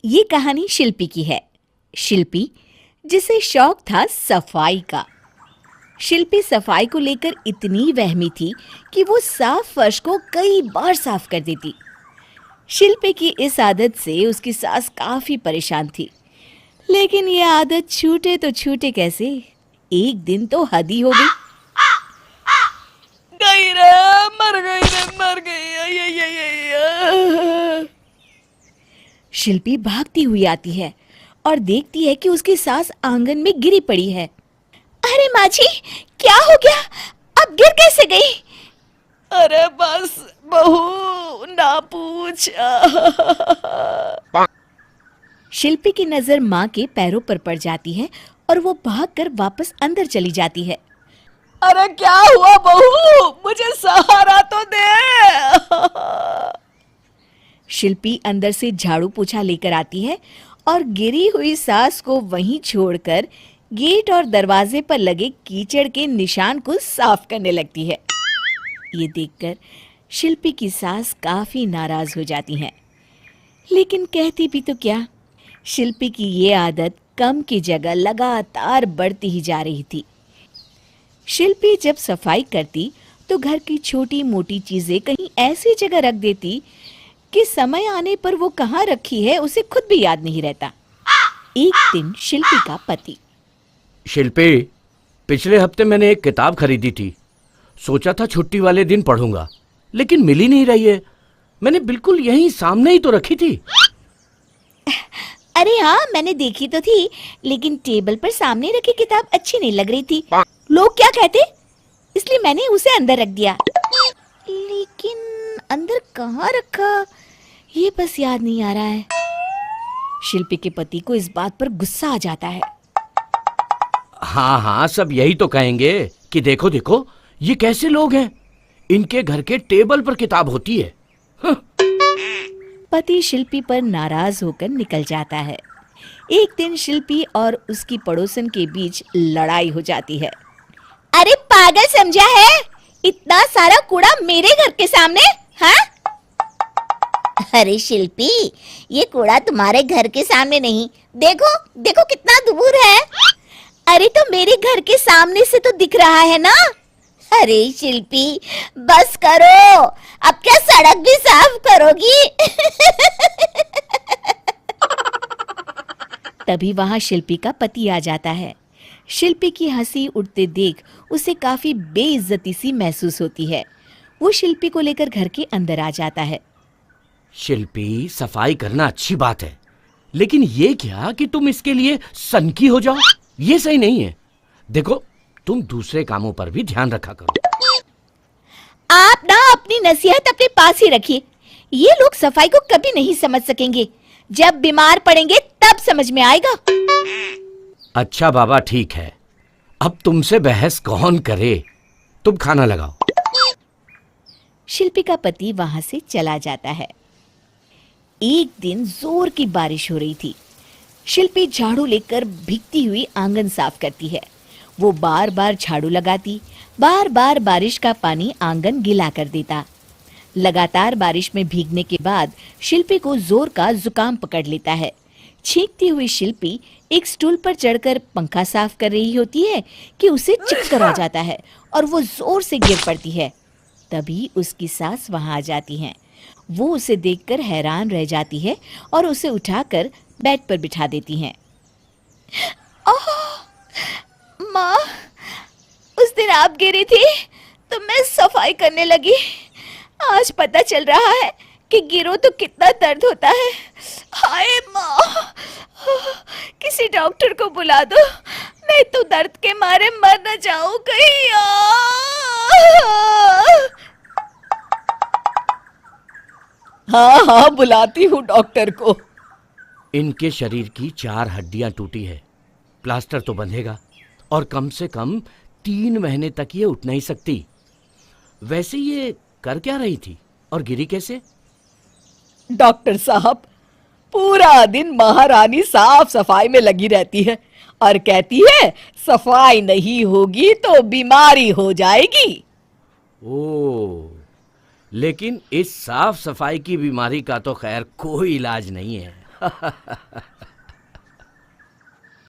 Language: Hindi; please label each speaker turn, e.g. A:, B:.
A: ये कहानी शिल्पी की है। शिल्पी जिसे शौक था सफाई का। शिल्पी सफाई को लेकर इतनी वहमी थी कि वो साफ फर्श को कई बार साफ कर देती। शिल्पी की इस आदत से उसकी सास काफी परेशान थी, लेकिन ये आदत छूटे तो छूटे कैसे। एक दिन तो हद ही हो गई।
B: गई रे, मर गई रे, मर गई।
A: शिल्पी भागती हुई आती है और देखती है कि उसकी सास आंगन में गिरी पड़ी है। अरे माँ जी, क्या हो गया? अब गिर कैसे गई?
B: अरे बस बहू, ना पूछ।
A: शिल्पी की नजर माँ के पैरों पर पड़ जाती है और वो भागकर वापस अंदर चली जाती है।
B: अरे क्या हुआ बहू, मुझे सहारा तो दे।
A: शिल्पी अंदर से झाड़ू पोछा लेकर आती है और गिरी हुई सास को वहीं छोड़कर गेट और दरवाजे पर लगे कीचड़ के निशान को साफ करने लगती है। ये देखकर शिल्पी की सास काफी नाराज हो जाती हैं, लेकिन कहती भी तो क्या। शिल्पी की ये आदत कम की जगह लगातार बढ़ती ही जा रही थी। शिल्पी जब सफाई करती तो घर की छोटी मोटी चीजें कहीं ऐसी जगह रख देती कि समय आने पर वो कहाँ रखी है उसे खुद भी याद नहीं रहता। एक दिन शिल्पी का पति।
C: शिल्पी, पिछले हफ्ते मैंने एक किताब खरीदी थी। सोचा था छुट्टी वाले दिन पढ़ूंगा, लेकिन मिल ही नहीं रही है। मैंने बिल्कुल यहीं सामने ही तो रखी थी।
A: अरे हाँ, मैंने देखी तो थी, लेकिन टेबल पर सामने रखी किताब अच्छी नहीं लग रही थी। लोग क्या कहते, इसलिए मैंने उसे अंदर रख दिया। लेकिन अंदर कहाँ रखा ये बस याद नहीं आ रहा है। शिल्पी के पति को इस बात पर गुस्सा आ जाता है।
C: हाँ हाँ, सब यही तो कहेंगे कि देखो देखो, ये कैसे लोग हैं, इनके घर के टेबल पर किताब होती है।
A: पति शिल्पी पर नाराज होकर निकल जाता है। एक दिन शिल्पी और उसकी पड़ोसन के बीच लड़ाई हो जाती है। अरे पागल समझा है, इतना सारा कूड़ा मेरे घर के सामने? हाँ? अरे शिल्पी, ये कूड़ा तुम्हारे घर के सामने नहीं, देखो देखो कितना दूर है। अरे तो मेरे घर के सामने से तो दिख रहा है ना। अरे शिल्पी, बस करो, अब क्या सड़क भी साफ करोगी? तभी वहां शिल्पी का पति आ जाता है। शिल्पी की हंसी उड़ते देख उसे काफी बेइज्जती सी महसूस होती है। वो शिल्पी को लेकर घर के अंदर आ जाता है।
C: शिल्पी, सफाई करना अच्छी बात है, लेकिन ये क्या कि तुम इसके लिए सनकी हो जाओ, ये सही नहीं है। देखो, तुम दूसरे कामों पर भी ध्यान रखा करो।
A: आप ना अपनी नसीहत अपने पास ही रखिए। ये लोग सफाई को कभी नहीं समझ सकेंगे। जब बीमार पड़ेंगे तब समझ में आएगा।
C: अच्छा बाबा, ठीक है, अब तुमसे बहस कौन करे। तुम खाना लगाओ।
A: शिल्पी का पति वहां से चला जाता है। एक दिन जोर की बारिश हो रही थी। शिल्पी झाड़ू लेकर भीगती हुई आंगन साफ करती है। वो बार बार झाड़ू लगाती, बार बार बारिश का पानी आंगन गीला कर देता। लगातार बारिश में भीगने के बाद शिल्पी को जोर का जुकाम पकड़ लेता है। छींकती हुई शिल्पी एक स्टूल पर चढ़कर पंखा साफ कर रही होती है कि उसे चक्कर आ जाता है और वो जोर से गिर पड़ती है। तभी उसकी सास वहां आ जाती हैं। वो उसे देखकर हैरान रह जाती है और उसे उठाकर बेड पर बिठा देती हैं। माँ, उस दिन आप गिरी थी तो मैं सफाई करने लगी। आज पता चल रहा है कि गिरो तो कितना दर्द होता है। हाय माँ, किसी डॉक्टर को बुला दो, मैं तो दर्द के मारे मर न जाऊं कहीं।
B: हाँ हाँ, बुलाती हूँ डॉक्टर को।
C: इनके शरीर की 4 हड्डियां टूटी है, प्लास्टर तो बंधेगा और कम से कम 3 महीने तक ये उठ नहीं सकती। वैसे ये कर क्या रही थी और गिरी कैसे?
B: डॉक्टर साहब, पूरा दिन महारानी साफ सफाई में लगी रहती है और कहती है सफाई नहीं होगी तो बीमारी हो जाएगी।
C: ओह, लेकिन इस साफ सफाई की बीमारी का तो खैर कोई इलाज नहीं है।